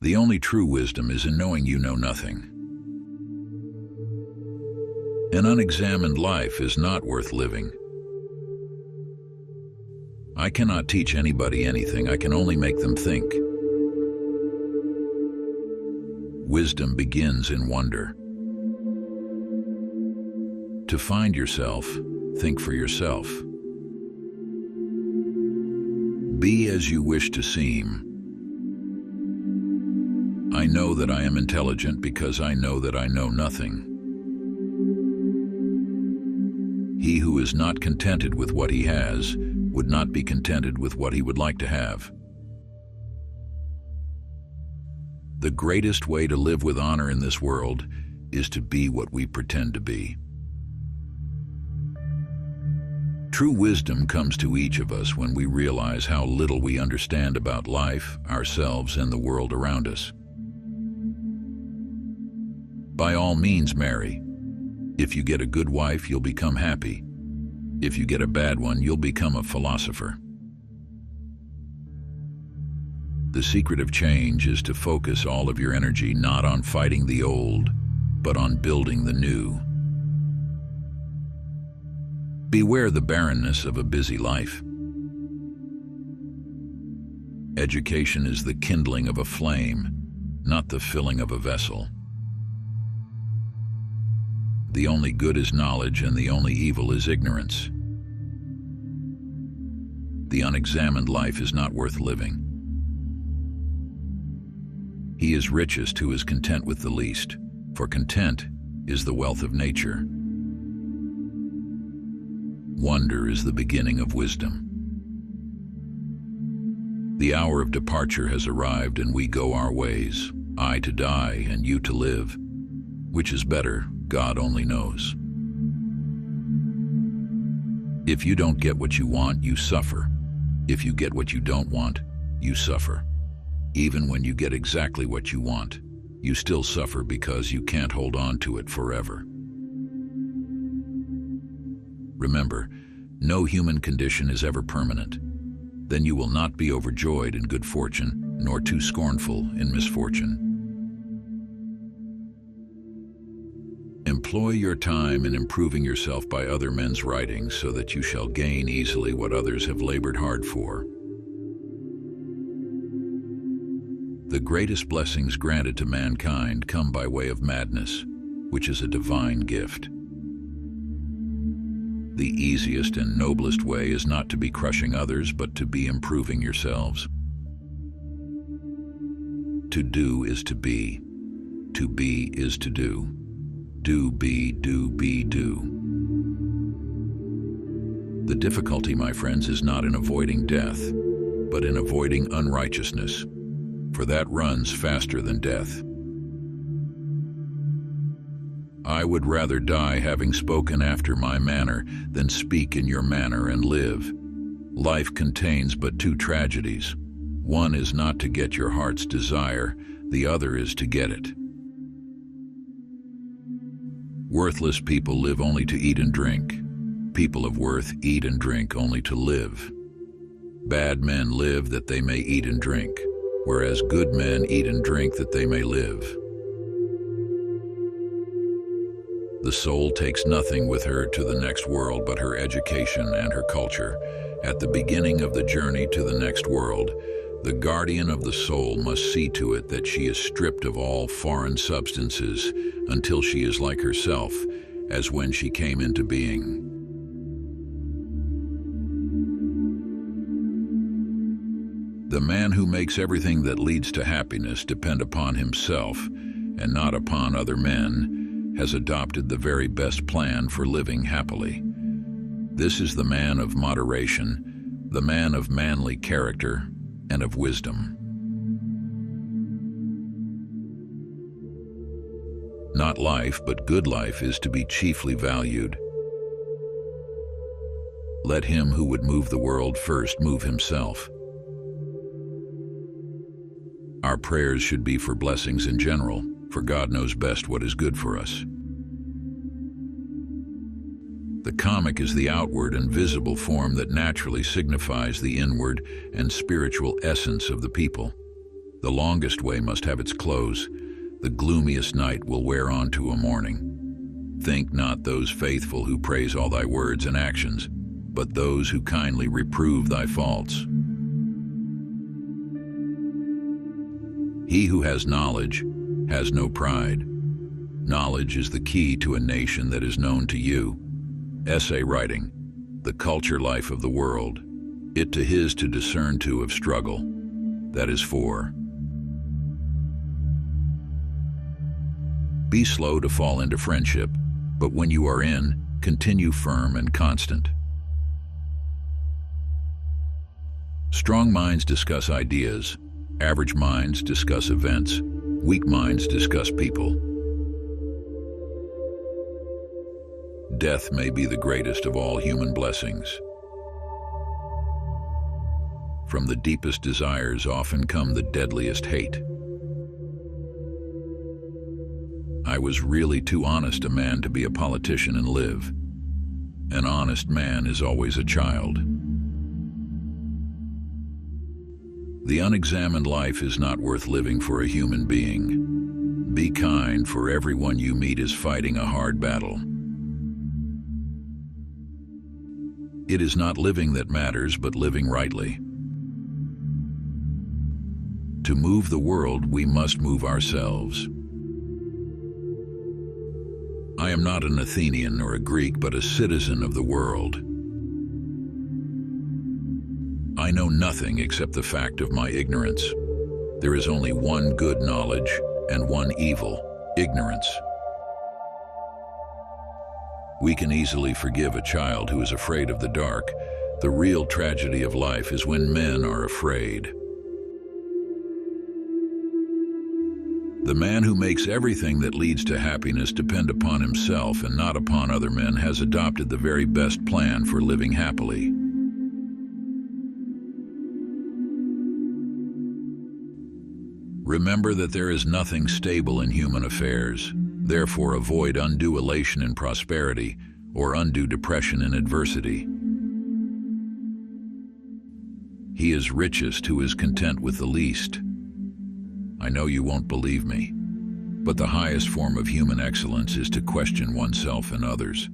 The only true wisdom is in knowing you know nothing. An unexamined life is not worth living. I cannot teach anybody anything, I can only make them think. Wisdom begins in wonder. To find yourself, think for yourself. Be as you wish to seem. I know that I am intelligent because I know that I know nothing. He who is not contented with what he has would not be contented with what he would like to have. The greatest way to live with honor in this world is to be what we pretend to be. True wisdom comes to each of us when we realize how little we understand about life, ourselves, and the world around us. By all means, marry. If you get a good wife, you'll become happy. If you get a bad one, you'll become a philosopher. The secret of change is to focus all of your energy not on fighting the old, but on building the new. Beware the barrenness of a busy life. Education is the kindling of a flame, not the filling of a vessel. The only good is knowledge, and the only evil is ignorance. The unexamined life is not worth living. He is richest who is content with the least, for content is the wealth of nature. Wonder is the beginning of wisdom. The hour of departure has arrived, and we go our ways, I to die and you to live. Which is better, God only knows. If you don't get what you want, you suffer. If you get what you don't want, you suffer. Even when you get exactly what you want, you still suffer because you can't hold on to it forever. Remember, no human condition is ever permanent. Then you will not be overjoyed in good fortune, nor too scornful in misfortune. Employ your time in improving yourself by other men's writings so that you shall gain easily what others have labored hard for. The greatest blessings granted to mankind come by way of madness, which is a divine gift. The easiest and noblest way is not to be crushing others, but to be improving yourselves. To do is to be. To be is to do. Do, be, do, be, do. The difficulty, my friends, is not in avoiding death, but in avoiding unrighteousness, for that runs faster than death. I would rather die having spoken after my manner than speak in your manner and live. Life contains but two tragedies. One is not to get your heart's desire, the other is to get it. Worthless people live only to eat and drink. People of worth eat and drink only to live. Bad men live that they may eat and drink, whereas good men eat and drink that they may live. The soul takes nothing with her to the next world but her education and her culture. At the beginning of the journey to the next world, the guardian of the soul must see to it that she is stripped of all foreign substances until she is like herself, as when she came into being. The man who makes everything that leads to happiness depend upon himself and not upon other men has adopted the very best plan for living happily. This is the man of moderation, the man of manly character and of wisdom. Not life, but good life is to be chiefly valued. Let him who would move the world first move himself. Our prayers should be for blessings in general, for God knows best what is good for us. The comic is the outward and visible form that naturally signifies the inward and spiritual essence of the people. The longest way must have its close. The gloomiest night will wear on to a morning. Think not those faithful who praise all thy words and actions, but those who kindly reprove thy faults. He who has knowledge has no pride. Knowledge is the key to a nation that is known to you. Essay writing, the culture life of the world, it to his to discern to of struggle, that is for. Be slow to fall into friendship, but when you are in, continue firm and constant. Strong minds discuss ideas, average minds discuss events, weak minds discuss people. Death may be the greatest of all human blessings. From the deepest desires often come the deadliest hate. I was really too honest a man to be a politician and live. An honest man is always a child. The unexamined life is not worth living for a human being. Be kind, for everyone you meet is fighting a hard battle. It is not living that matters, but living rightly. To move the world, we must move ourselves. I am not an Athenian or a Greek, but a citizen of the world. I know nothing except the fact of my ignorance. There is only one good knowledge and one evil, ignorance. We can easily forgive a child who is afraid of the dark. The real tragedy of life is when men are afraid. The man who makes everything that leads to happiness depend upon himself and not upon other men has adopted the very best plan for living happily. Remember that there is nothing stable in human affairs. Therefore, avoid undue elation in prosperity or undue depression in adversity. He is richest who is content with the least. I know you won't believe me, but the highest form of human excellence is to question oneself and others.